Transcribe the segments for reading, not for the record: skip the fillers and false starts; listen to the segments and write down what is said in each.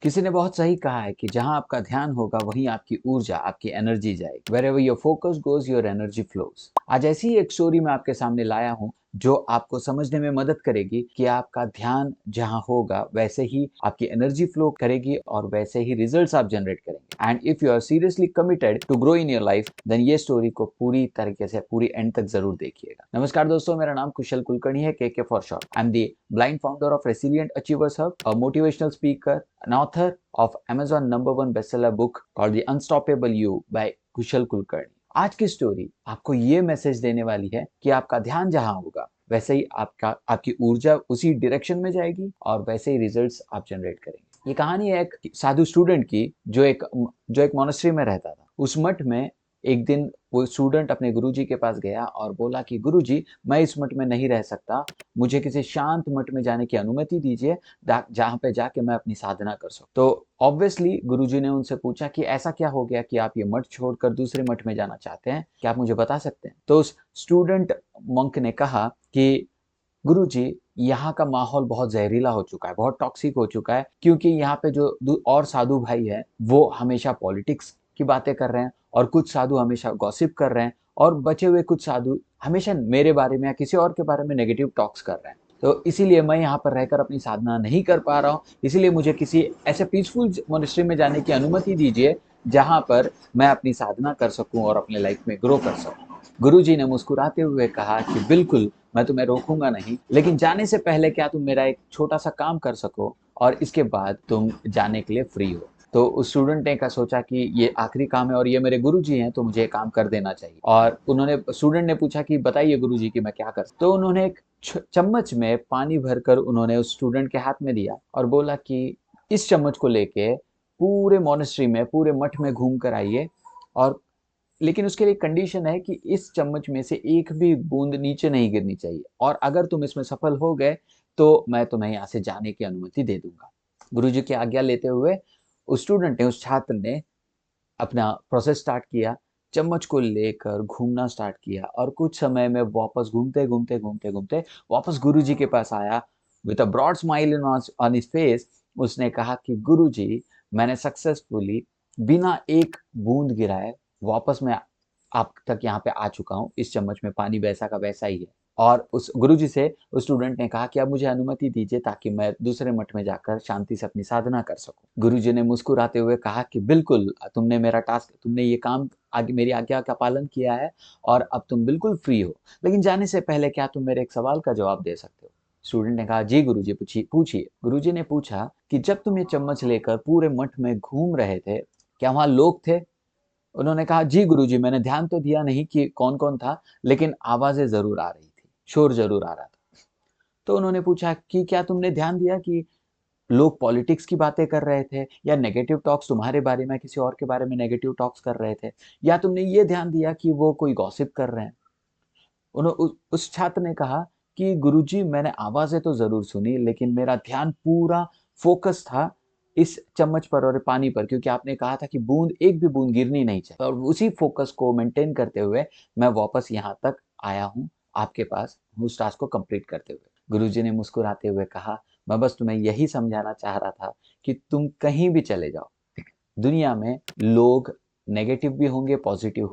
किसी ने बहुत सही कहा है कि जहां आपका ध्यान होगा वहीं आपकी ऊर्जा, आपकी एनर्जी जाएगी। Wherever your focus goes your energy flows. आज ऐसी ही एक स्टोरी मैं आपके सामने लाया हूं जो आपको समझने में मदद करेगी कि आपका ध्यान जहां होगा वैसे ही आपकी एनर्जी फ्लो करेगी और वैसे ही रिजल्ट्स आप जनरेट करेंगे। And if you are seriously committed to grow in your life then ये स्टोरी को पूरी तरीके से पूरी एंड तक जरूर देखिएगा। नमस्कार दोस्तों, मेरा नाम कुशल कुलकर्णी है, के for short. I am the blind founder of Resilient Achievers Hub, a motivational speaker, an author of Amazon #1 bestseller book called The Unstoppable You by कुशल कुलकर्णी। आज की स्टोरी आपको ये मैसेज देने वाली है कि आपका ध्यान जहां होगा वैसे ही आपकी ऊर्जा उसी डायरेक्शन में जाएगी और वैसे ही रिजल्ट्स आप जनरेट करेंगे। ये कहानी है एक साधु स्टूडेंट की जो एक मोनेस्ट्री में रहता था। उस मठ में एक दिन वो स्टूडेंट अपने गुरुजी के पास गया और बोला कि गुरुजी, मैं इस मठ में नहीं रह सकता, मुझे किसी शांत मठ में जाने की अनुमति दीजिए जहाँ पे जाके मैं अपनी साधना कर सकूं। तो ऑब्वियसली गुरुजी ने उनसे पूछा कि ऐसा क्या हो गया कि आप ये मठ छोड़कर दूसरे मठ में जाना चाहते हैं, क्या आप मुझे बता सकते हैं? तो उस स्टूडेंट मंक ने कहा कि गुरुजी, यहाँ का माहौल बहुत जहरीला हो चुका है, बहुत टॉक्सिक हो चुका है, क्योंकि यहाँ पे जो और साधु भाई है वो हमेशा पॉलिटिक्स की बातें कर रहे हैं और कुछ साधु हमेशा गॉसिप कर रहे हैं और बचे हुए कुछ साधु हमेशा मेरे बारे में या किसी और के बारे में नेगेटिव टॉक्स कर रहे हैं। तो इसीलिए मैं यहाँ पर रहकर अपनी साधना नहीं कर पा रहा हूँ, इसीलिए मुझे किसी ऐसे पीसफुल मोनेस्ट्री में जाने की अनुमति दीजिए जहाँ पर मैं अपनी साधना कर सकूँ और अपने लाइफ में ग्रो कर सकूँ। गुरुजी ने मुस्कुराते हुए कहा कि बिल्कुल, मैं तुम्हें रोकूंगा नहीं, लेकिन जाने से पहले क्या तुम मेरा एक छोटा सा काम कर सको और इसके बाद तुम जाने के लिए फ्री हो। तो उस स्टूडेंट ने सोचा कि ये आखिरी काम है और ये मेरे गुरुजी हैं तो मुझे ये काम कर देना चाहिए। और स्टूडेंट ने पूछा कि बताइए गुरुजी कि मैं क्या कर सकता। तो उन्होंने एक चम्मच में पानी भरकर उन्होंने उस स्टूडेंट के हाथ में दिया और बोला कि इस चम्मच को लेके पूरे मोनेस्ट्री में, पूरे मठ में घूम कर आइए, और लेकिन उसके लिए कंडीशन है कि इस चम्मच में से एक भी बूंद नीचे नहीं गिरनी चाहिए, और अगर तुम इसमें सफल हो गए तो मैं तुम्हें यहाँ से जाने की अनुमति दे दूंगा। गुरुजी की आज्ञा लेते हुए उस स्टूडेंट ने, उस छात्र ने अपना प्रोसेस स्टार्ट किया, चम्मच को लेकर घूमना स्टार्ट किया और कुछ समय में वापस घूमते घूमते घूमते घूमते वापस गुरुजी के पास आया with a broad smile on his face. उसने कहा कि गुरुजी, मैंने सक्सेसफुली बिना एक बूंद गिराए वापस मैं आप तक यहाँ पे आ चुका हूँ, इस चम्मच में पानी वैसा का वैसा ही है। और उस गुरुजी से उस स्टूडेंट ने कहा कि अब मुझे अनुमति दीजिए ताकि मैं दूसरे मठ में जाकर शांति से अपनी साधना कर सकूं। गुरुजी ने मुस्कुराते हुए कहा कि बिल्कुल, तुमने ये काम आगे मेरी आज्ञा का पालन किया है और अब तुम बिल्कुल फ्री हो, लेकिन जाने से पहले क्या तुम मेरे एक सवाल का जवाब दे सकते हो? स्टूडेंट ने कहा, जी गुरुजी, पूछिए। गुरुजी ने पूछा कि जब तुम ये चम्मच लेकर पूरे मठ में घूम रहे थे, क्या वहां लोग थे? उन्होंने कहा, जी गुरुजी, मैंने ध्यान तो दिया नहीं कि कौन कौन था, लेकिन आवाजें जरूर आ रही थी, शोर जरूर आ रहा था। तो उन्होंने पूछा कि क्या तुमने ध्यान दिया कि लोग पॉलिटिक्स की बातें कर रहे थे, या नेगेटिव टॉक्स तुम्हारे बारे में, किसी और के बारे में नेगेटिव टॉक्स कर रहे थे, या तुमने ये ध्यान दिया कि वो कोई गॉसिप कर रहे हैं? उस छात्र ने कहा कि गुरुजी, मैंने आवाजें तो जरूर सुनी, लेकिन मेरा ध्यान पूरा फोकस था इस चम्मच पर और पानी पर, क्योंकि आपने कहा था कि एक भी बूंद गिरनी नहीं चाहिए, और उसी फोकस को मेंटेन करते हुए मैं वापस यहाँ तक आया हूँ आपके पास, उस टास्क को कंप्लीट करते हुए। गुरुजी ने मुस्कुराते हुए कहा, मैं बस तुम्हें यही समझाना चाह रहा था कि तुम कहीं भी चले जाओ, दुनिया में लोग नेगेटिव भी होंगे, पॉजिटिव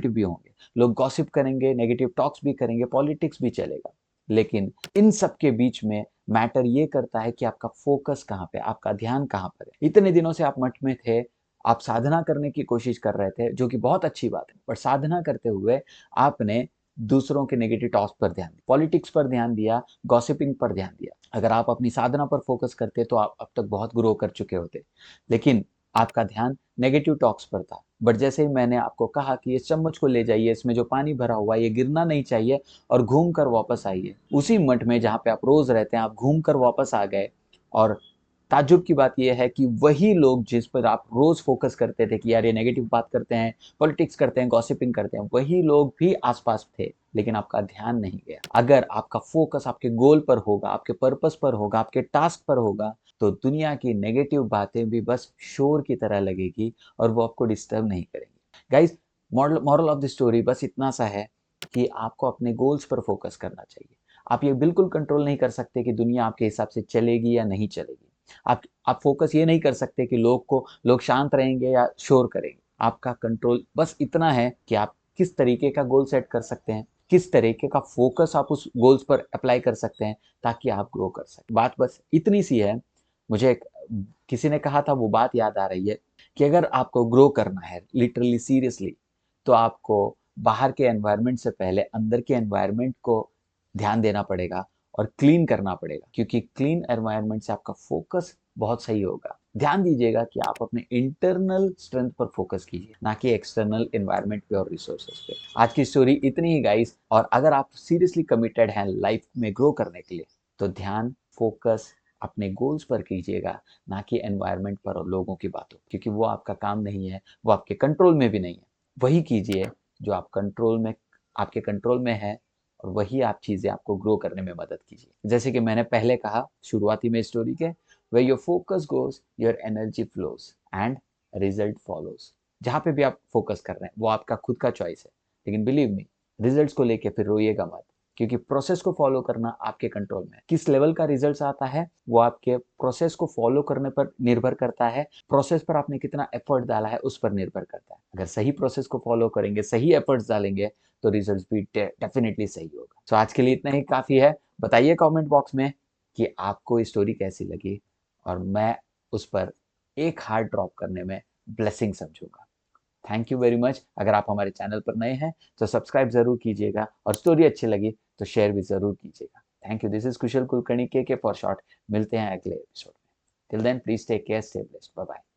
भी होंगे, लोग गॉसिप करेंगे, नेगेटिव टॉक्स भी करेंगे, पॉलिटिक्स भी चलेगा, लेकिन इन सब के बीच में मैटर ये करता है कि आपका फोकस कहाँ पे, आपका ध्यान कहाँ पर है। इतने दिनों से आप मठ में थे, आप साधना करने की कोशिश कर रहे थे, जो कि बहुत अच्छी बात है, पर साधना करते हुए आपने दूसरों के नेगेटिव टॉक्स पर ध्यान दिया, पॉलिटिक्स पर ध्यान दिया, गॉसिपिंग पर ध्यान दिया। अगर आप अपनी साधना पर फोकस करते तो आप अब तक बहुत ग्रो कर चुके होते, लेकिन आपका ध्यान नेगेटिव टॉक्स पर था। बट जैसे ही मैंने आपको कहा कि इस चम्मच को ले जाइए, इसमें जो पानी भरा हुआ है ये गिरना नहीं चाहिए, और घूम कर वापस आइए, उसी मठ में जहाँ पे आप रोज रहते हैं आप घूम कर वापस आ गए। और ताज्जुब की बात यह है कि वही लोग जिस पर आप रोज फोकस करते थे कि यार ये नेगेटिव बात करते हैं, पॉलिटिक्स करते हैं, गॉसिपिंग करते हैं, वही लोग भी आसपास थे, लेकिन आपका ध्यान नहीं गया। अगर आपका फोकस आपके गोल पर होगा, आपके पर्पस पर होगा, आपके टास्क पर होगा, तो दुनिया की नेगेटिव बातें भी बस शोर की तरह लगेगी और वो आपको डिस्टर्ब नहीं करेंगी। Guys, moral of the story बस इतना सा है कि आपको अपने गोल्स पर फोकस करना चाहिए। आप ये बिल्कुल कंट्रोल नहीं कर सकते कि दुनिया आपके हिसाब से चलेगी या नहीं चलेगी, आप फोकस ये नहीं कर सकते कि लोग शांत रहेंगे या शोर करेंगे। आपका कंट्रोल बस इतना है कि आप किस तरीके का गोल सेट कर सकते हैं, किस तरीके का फोकस आप उस गोल्स पर अप्लाई कर सकते हैं ताकि आप ग्रो कर सकें। बात बस इतनी सी है। मुझे किसी ने कहा था, वो बात याद आ रही है कि अगर आपको ग्रो करना है लिटरली सीरियसली, तो आपको बाहर के एनवायरनमेंट से पहले अंदर के एनवायरनमेंट को ध्यान देना पड़ेगा और क्लीन करना पड़ेगा, क्योंकि क्लीन एनवायरनमेंट से आपका फोकस बहुत सही होगा। ध्यान दीजिएगा कि आप अपने इंटरनल स्ट्रेंथ पर फोकस कीजिए, ना कि एक्सटर्नल एनवायरनमेंट पे और रिसोर्सेज पे। आज की स्टोरी इतनी ही गाइस, और अगर आप सीरियसली कमिटेड हैं लाइफ में ग्रो करने के लिए, तो ध्यान फोकस अपने गोल्स पर कीजिएगा, ना कि एनवायरनमेंट पर और लोगों की बातों, क्योंकि वो आपका काम नहीं है, वो आपके कंट्रोल में भी नहीं है। वही कीजिए जो आपके कंट्रोल में है, और वही आप चीज़ें आपको ग्रो करने में मदद कीजिए। जैसे कि मैंने पहले कहा शुरुआती में स्टोरी के, where your focus goes your energy flows and result follows। जहाँ पे भी आप फोकस कर रहे हैं वो आपका खुद का चॉइस है, लेकिन बिलीव मी, रिजल्ट्स को लेके फिर रोइएगा मत, क्योंकि प्रोसेस को फॉलो करना आपके कंट्रोल में है। किस लेवल का रिजल्ट्स आता है वो आपके प्रोसेस को फॉलो करने पर निर्भर करता है, प्रोसेस पर आपने कितना एफर्ट डाला है उस पर निर्भर करता है। अगर सही प्रोसेस को फॉलो करेंगे, सही एफर्ट्स डालेंगे, तो रिजल्ट्स भी डेफिनेटली सही होगा। तो आज के लिए इतना ही काफ़ी है। बताइए कमेंट बॉक्स में कि आपको ये स्टोरी कैसी लगी, और मैं उस पर एक हार्ट ड्रॉप करने में ब्लेसिंग समझूंगा। Thank you very much. अगर आप हमारे चैनल पर नए हैं तो सब्सक्राइब जरूर कीजिएगा, और स्टोरी अच्छी लगी तो शेयर भी जरूर कीजिएगा। Thank you. This is Kushal Kulkarni, K for short. मिलते हैं अगले एपिसोड में। Till then please take care, stay blessed, bye bye.